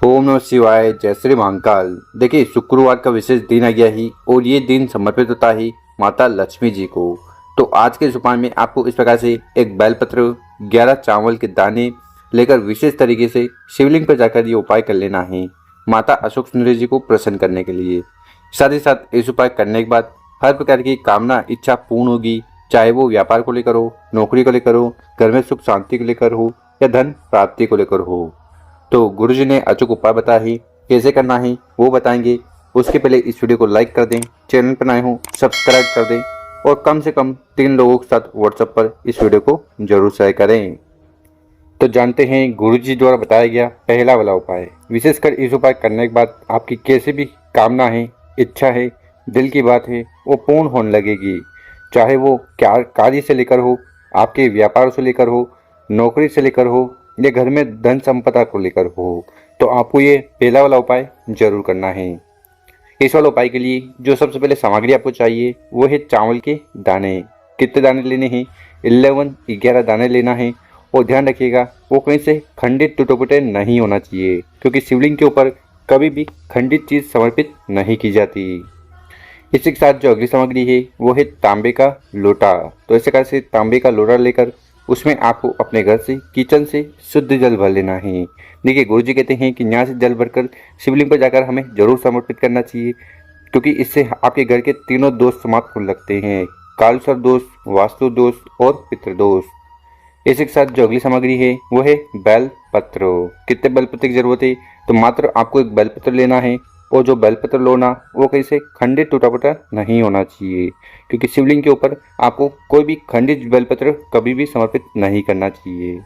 ओम नमः शिवाय। जय श्री महाकाल। देखिए, शुक्रवार का विशेष दिन आ गया ही और ये दिन समर्पित होता है माता लक्ष्मी जी को। तो आज के इस उपाय में आपको इस प्रकार से एक बेलपत्र, 11 चावल के दाने लेकर विशेष तरीके से शिवलिंग पर जाकर ये उपाय कर लेना है माता अशोक सुंदरी जी को प्रसन्न करने के लिए। साथ ही साथ इस उपाय करने के बाद हर प्रकार की कामना इच्छा पूर्ण होगी, चाहे वो व्यापार को लेकर हो, नौकरी को लेकर हो, घर में सुख शांति को लेकर हो या धन प्राप्ति को लेकर हो। तो गुरुजी ने अचूक उपाय बताया है, कैसे करना है वो बताएंगे। उसके पहले इस वीडियो को लाइक कर दें, चैनल पर नए हो सब्सक्राइब कर दें और कम से कम 3 लोगों के साथ व्हाट्सएप पर इस वीडियो को जरूर शेयर करें। तो जानते हैं गुरुजी द्वारा बताया गया पहला वाला उपाय। विशेषकर इस उपाय करने के बाद आपकी कैसे भी कामना है, इच्छा है, दिल की बात है, वो पूर्ण होने लगेगी। चाहे वो क्या कार्य से लेकर हो, आपके व्यापार से लेकर हो, नौकरी से लेकर हो या घर में धन संपदा को लेकर हो, तो आपको ये पहला वाला उपाय जरूर करना है। इस वाले उपाय के लिए जो सबसे पहले सामग्री आपको चाहिए वो है चावल के दाने। कितने दाने लेने हैं? 11 दाने लेना है। और ध्यान रखिएगा वो कहीं से खंडित टूटे फूटे नहीं होना चाहिए, क्योंकि शिवलिंग के ऊपर कभी भी खंडित चीज समर्पित नहीं की जाती। इसी के साथ जो अगली सामग्री है वो है तांबे का लोटा। तो इस प्रकार से तांबे का लोटा लेकर उसमें आपको अपने घर से, किचन से शुद्ध जल भर लेना है। देखिए, गुरुजी कहते हैं कि यहाँ से जल भरकर शिवलिंग पर जाकर हमें जरूर समर्पित करना चाहिए, क्योंकि इससे आपके घर के तीनों दोष समाप्त हो लगते हैं: कालसर्प दोष, वास्तु दोष और पितृदोष। इसी के साथ जो अगली सामग्री है वो है बेल पत्र। कितने बेलपत्र की जरूरत है? तो मात्र आपको एक बेलपत्र लेना है और जो बेलपत्र लोना वो कहीं से खंडित टूटा फूटा नहीं होना चाहिए, क्योंकि शिवलिंग के ऊपर आपको कोई भी खंडित बेलपत्र कभी भी समर्पित नहीं करना चाहिए।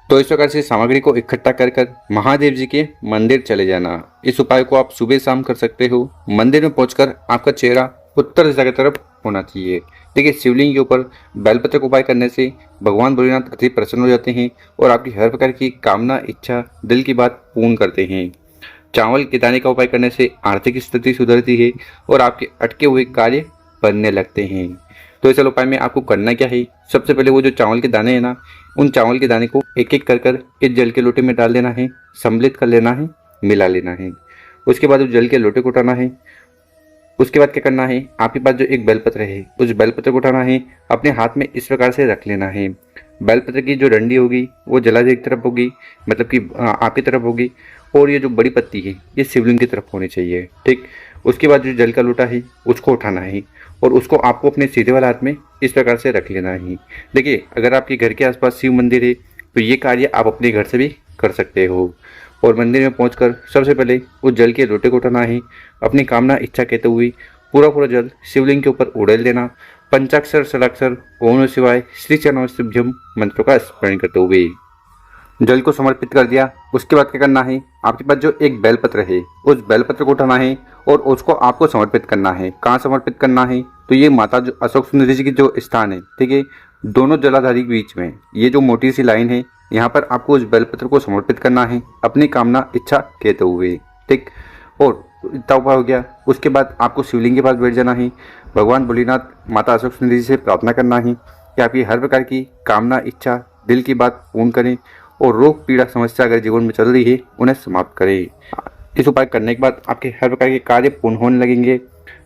तो इस प्रकार से सामग्री को इकट्ठा कर कर महादेव जी के मंदिर चले जाना। इस उपाय को आप सुबह शाम कर सकते हो। मंदिर में पहुंचकर आपका चेहरा उत्तर दिशा की तरफ होना चाहिए। देखिए, शिवलिंग के ऊपर बेलपत्र का उपाय करने से भगवान भोलेनाथ अति प्रसन्न हो जाते हैं और आपकी हर प्रकार की कामना, इच्छा, दिल की बात पूर्ण करते हैं। चावल के दाने का उपाय करने से आर्थिक स्थिति सुधरती है और आपके अटके हुए कार्य बनने लगते हैं। तो इस उपाय में आपको करना क्या है? सबसे पहले वो जो चावल के दाने हैं ना, उन चावल के दाने को एक एक कर कर इस जल के लोटे में डाल देना है, सम्मिलित कर लेना है, मिला लेना है। उसके बाद उस जल के लोटे को उठाना है। उसके बाद क्या करना है? आपके पास जो एक बेलपत्र है उस बेलपत्र को उठाना है, अपने हाथ में इस प्रकार से रख लेना है। बेलपत्र की जो डंडी होगी वो जलादेव की तरफ होगी, मतलब कि आपकी तरफ होगी, और ये जो बड़ी पत्ती है ये शिवलिंग की तरफ होनी चाहिए। ठीक, उसके बाद जो जल का लोटा है उसको उठाना है और उसको आपको अपने सीधे वाले हाथ में इस प्रकार से रख लेना है। देखिए, अगर आपके घर के आसपास शिव मंदिर है तो ये कार्य आप अपने घर से भी कर सकते हो। और मंदिर में पहुंचकर सबसे पहले उस जल के लोटे को उठाना है, अपनी कामना इच्छा कहते हुए पूरा जल शिवलिंग के ऊपर उड़ेल देना। पंचाक्षर षडाक्षर ओम नमः शिवाय श्री चरणों शिवजम मंत्रों का स्मरण करते हुए जल को समर्पित कर दिया। उसके बाद क्या करना है? आपके पास जो एक बेलपत्र है उस बेलपत्र को उठाना है और उसको आपको समर्पित करना है। कहाँ समर्पित करना है? तो ये माता जो अशोक सुंदरी जी की जो स्थान है, ठीक है, दोनों जलाधारी के बीच में ये जो मोटी सी लाइन है, यहाँ पर आपको उस बेलपत्र को समर्पित करना है अपनी कामना इच्छा कहते हुए। ठीक, और इतना उपाय हो गया। उसके बाद आपको शिवलिंग के पास बैठ जाना है, भगवान भोलेनाथ माता अशोक सुंदरी जी से प्रार्थना करना है कि आपकी हर प्रकार की कामना इच्छा दिल की बात पूर्ण करें और रोग पीड़ा समस्या अगर जीवन में चल रही है उन्हें समाप्त करें। इस उपाय करने के बाद आपके हर प्रकार के कार्य पूर्ण होने लगेंगे,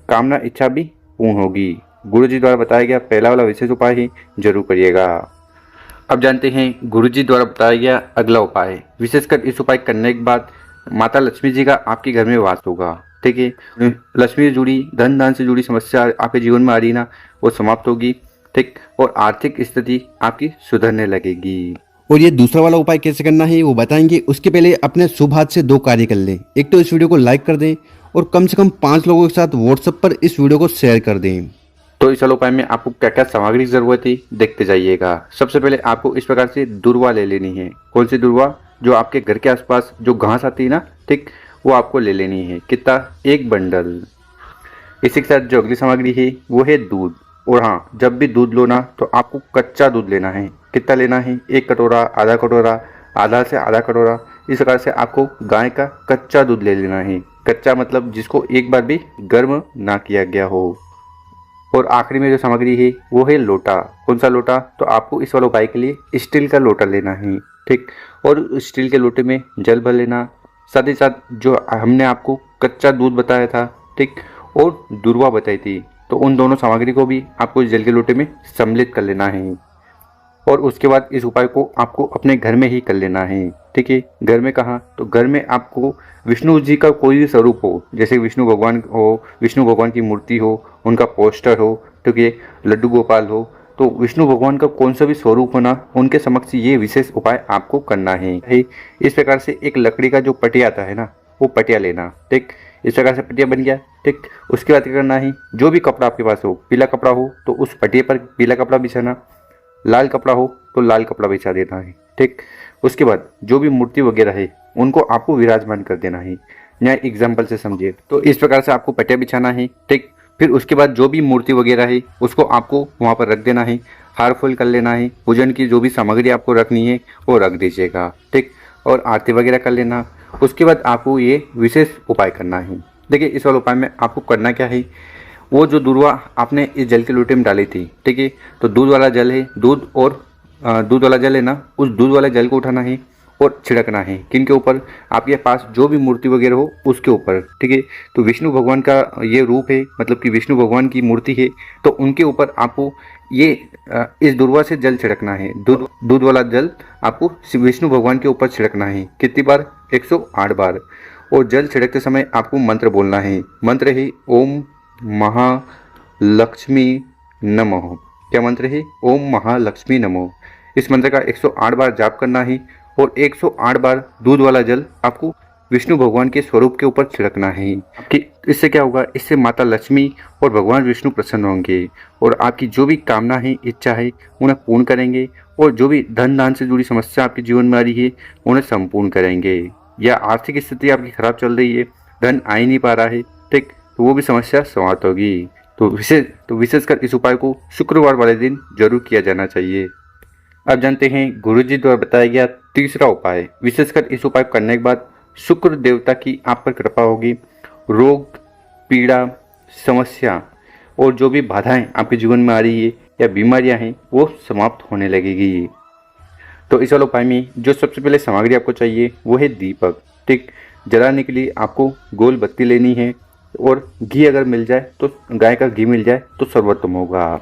कामना इच्छा भी पूर्ण होगी। गुरुजी द्वारा बताया गया पहला वाला विशेष उपाय ही जरूर करिएगा। अब जानते हैं गुरुजी द्वारा बताया गया अगला उपाय। विशेषकर इस उपाय करने के बाद माता लक्ष्मी जी का आपके घर में वास होगा। ठीक है, लक्ष्मी से जुड़ी, धन दान से जुड़ी समस्या आपके जीवन में आ रही ना, वो समाप्त होगी। ठीक, और आर्थिक स्थिति आपकी सुधरने लगेगी। और ये दूसरा वाला उपाय कैसे करना है वो बताएंगे। उसके पहले अपने शुभ हाथ से 2 कार्य कर लें। एक तो इस वीडियो को लाइक कर दें और कम से कम 5 लोगों के साथ व्हाट्सएप पर इस वीडियो को शेयर कर दें। तो इस वाले उपाय में आपको क्या क्या सामग्री की जरूरत है देखते जाइएगा। सबसे पहले आपको इस प्रकार से दुर्वा ले लेनी है। कौन सी दुर्वा? जो आपके घर के आसपास जो घास आती है ना, ठीक, वो आपको ले लेनी है। कितना? 1 बंडल। इसी के साथ जो अगली सामग्री है वो है दूध। और हाँ, जब भी दूध लो ना तो आपको कच्चा दूध लेना है। कितना लेना है? 1 कटोरा, आधा कटोरा, आधा से आधा कटोरा। इस प्रकार से आपको गाय का कच्चा दूध ले लेना है। कच्चा मतलब जिसको एक बार भी गर्म ना किया गया हो। और आखिरी में जो सामग्री है वो है लोटा। कौन सा लोटा? तो आपको इस वाले उपाय के लिए स्टील का लोटा लेना है। ठीक, और स्टील के लोटे में जल भर लेना साथ ही साथ जो हमने आपको कच्चा दूध बताया था, ठीक, और दूर्वा बताई थी, तो उन दोनों सामग्री को भी आपको इस जल के लोटे में सम्मिलित कर लेना है। और उसके बाद इस उपाय को आपको अपने घर में ही कर लेना है। ठीक है, घर में कहाँ, तो घर में आपको विष्णु जी का कोई भी स्वरूप हो, जैसे विष्णु भगवान हो, विष्णु भगवान की मूर्ति हो, उनका पोस्टर हो, ठीक है, लड्डू गोपाल हो, तो विष्णु भगवान का कौन सा भी स्वरूप होना, उनके समक्ष ये विशेष उपाय आपको करना है। इस प्रकार से एक लकड़ी का जो पटिया आता है ना, वो पटिया लेना। ठीक, इस प्रकार से पटिया बन गया। ठीक, उसके बाद क्या करना है, जो भी कपड़ा आपके पास हो, पीला कपड़ा हो तो उस पटिए पर पीला कपड़ा बिछाना, लाल कपड़ा हो तो लाल कपड़ा बिछा देना है। ठीक, उसके बाद जो भी मूर्ति वगैरह है उनको आपको विराजमान कर देना है। यहाँ एग्जाम्पल से समझिए, तो इस प्रकार से आपको पटिया बिछाना है। ठीक, फिर उसके बाद जो भी मूर्ति वगैरह है उसको आपको वहाँ पर रख देना है, हार फूल कर लेना है, पूजन की जो भी सामग्री आपको रखनी है वो रख दीजिएगा। ठीक, और आरती वगैरह कर लेना। उसके बाद आपको ये विशेष उपाय करना है। देखिए, इस वाले उपाय में आपको करना क्या है, वो जो दूर्वा आपने इस जल के लोटे में डाली थी, ठीक है, तो दूध वाला जल है, दूध वाला जल है ना, उस दूध वाले जल को उठाना है और छिड़कना है। किन के ऊपर, आपके पास जो भी मूर्ति वगैरह हो उसके ऊपर। ठीक है, तो विष्णु भगवान का ये रूप है, मतलब कि विष्णु भगवान की मूर्ति है, तो उनके ऊपर आपको ये इस दूर्वा से जल छिड़कना है। दूध वाला जल आपको विष्णु भगवान के ऊपर छिड़कना है। कितनी बार, 108 बार। और जल छिड़कते समय आपको मंत्र बोलना है। मंत्र है ओम महालक्ष्मी नमः। क्या मंत्र है, ओम महालक्ष्मी नमः। इस मंत्र का 108 बार जाप करना है और 108 बार दूध वाला जल आपको विष्णु भगवान के स्वरूप के ऊपर छिड़कना है। कि इससे क्या होगा, इससे माता लक्ष्मी और भगवान विष्णु प्रसन्न होंगे और आपकी जो भी कामना है, इच्छा है, उन्हें पूर्ण करेंगे। और जो भी धन दान से जुड़ी समस्या आपके जीवन में आ रही है उन्हें संपूर्ण करेंगे। या आर्थिक स्थिति आपकी खराब चल रही है, धन आ ही नहीं पा रहा है, ठीक, तो वो भी समस्या समाप्त होगी। तो विशेषकर इस उपाय को शुक्रवार वाले दिन जरूर किया जाना चाहिए। अब जानते हैं गुरुजी द्वारा बताया गया तीसरा उपाय। विशेषकर इस उपाय करने के बाद शुक्र देवता की आप पर कृपा होगी। रोग, पीड़ा, समस्या और जो भी बाधाएं आपके जीवन में आ रही है या बीमारियां हैं वो समाप्त होने लगेगी। तो इस वाले उपाय में जो सबसे पहले सामग्री आपको चाहिए वो है दीपक। ठीक, जलाने के लिए आपको गोल बत्ती लेनी है और घी अगर मिल जाए तो, गाय का घी मिल जाए तो सर्वोत्तम होगा।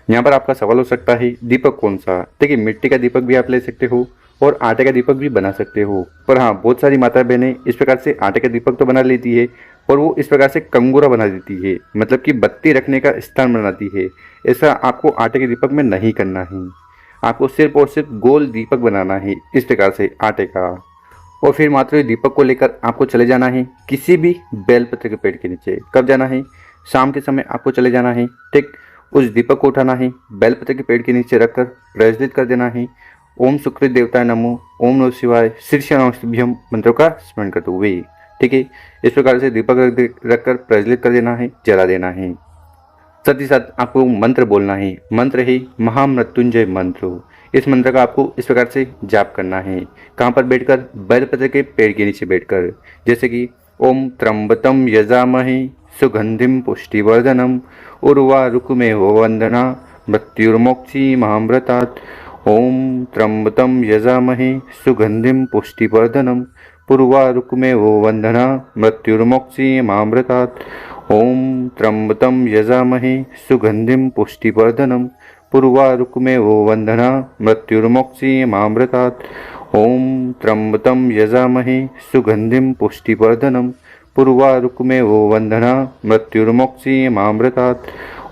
यहाँ पर आपका सवाल हो सकता है दीपक कौन सा। देखिए, मिट्टी का दीपक भी आप ले सकते हो और आटे का दीपक भी बना सकते हो। पर हाँ, बहुत सारी माता बहनें इस प्रकार से आटे का दीपक तो बना लेती है और वो इस प्रकार से कंगूरा बना देती है, मतलब कि बत्ती रखने का स्थान बनाती है। ऐसा आपको आटे के दीपक में नहीं करना है। आपको सिर्फ और सिर्फ गोल दीपक बनाना है इस प्रकार से आटे का। और फिर मात्र दीपक को लेकर आपको चले जाना है किसी भी बेलपत्र के पेड़ के नीचे। कब जाना है, शाम के समय आपको चले जाना है। ठीक, उस दीपक को उठाना है, बेलपत्र के पेड़ के नीचे रखकर प्रज्वलित कर देना है। ओम शुक्र देवताय नमो, ओम नमः शिवाय, शीर्षभ्यम मंत्रों का स्मरण करते हुए। ठीक है, इस प्रकार से दीपक रखकर प्रज्वलित कर देना है, जला देना है। साथ ही साथ आपको मंत्र बोलना है। मंत्र है महामृत्युंजय मंत्र। इस मंत्र का आपको इस प्रकार से जाप करना है। कहाँ पर बैठकर, बेलपत्र के पेड़ के नीचे बैठकर। जैसे कि ओम त्र्यंबकम यजामहे सुगंधिम पुष्टिवर्धनम उर्वारुकमेव वंदना मृत्युर्मोक्षी महामृतात्। ओम त्र्यंबकम यजामहे सुगंधिम पुष्टिवर्धनम पूर्वारुकमेव वंदना मृत्युर्मोक्षी महामृतात्। ओम त्र्यंबकम यजामहे सुगंधिम पुष्टिवर्धनम पूर्वारुकमेव वंदना मृत्युर्मोक्षी महामृतात्। ओम त्र्यंबकम यजामहे सुगंधिम पुष्टिवर्धनम पूर्वारुकमेव वंदना मृत्युर्मोक्षी महामृतात्।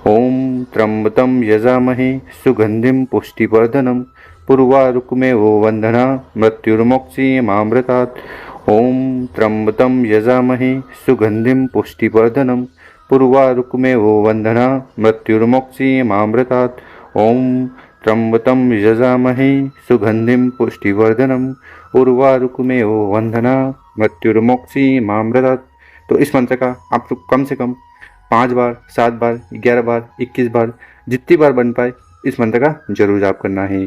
ओम त्र्यंबकम यजामहे सुगंधिम पुष्टिवर्धनम पूर्वारुकमेव वंदना मृत्युर्मोक्षी महामृतात्। ओम त्र्यंबकम यजामहे सुगंधिम पुष्टिवर्धनम पूर्वारुकमेव वंदना मृत्युर्मोक्षी महामृतात्। ओम त्र्यंबकम यजामहे सुगंधिम पुष्टिवर्धनम उर्वारुकमेव वंदना मृत्युर्मोक्षी महामृतात्। तो इस मंत्र का आप लोग कम से कम 5 बार, 7 बार, 11 बार, 21 बार, जितनी बार बन पाए इस मंत्र का जरूर जाप करना है।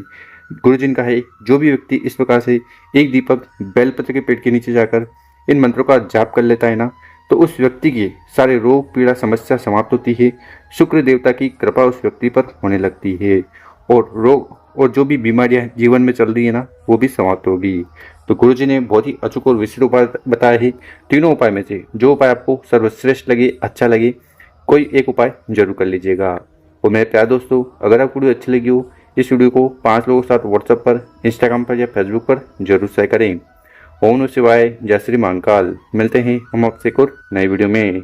गुरुजी का है, जो भी व्यक्ति इस प्रकार से एक दीपक बेलपत्र के पेड़ के नीचे जाकर इन मंत्रों का जाप कर लेता है ना, तो उस व्यक्ति के सारे रोग, पीड़ा, समस्या समाप्त होती है। शुक्र देवता की कृपा उस व्यक्ति पर होने लगती है और रोग और जो भी बीमारियां जीवन में चल रही है ना, वो भी समाप्त होगी। तो गुरुजी ने बहुत ही अचूक और विस्तृत उपाय बताया है। तीनों उपाय में से जो उपाय आपको सर्वश्रेष्ठ लगे, अच्छा लगे, कोई एक उपाय जरूर कर लीजिएगा। और मेरे प्यारे दोस्तों, अगर आपको वीडियो अच्छी लगी हो, इस वीडियो को 5 लोगों के साथ व्हाट्सएप पर, इंस्टाग्राम पर या फेसबुक पर जरूर शेयर करें। ओम नमः शिवाय, जय श्री महाकाल। मिलते हैं हम आपसे एक और नई वीडियो में।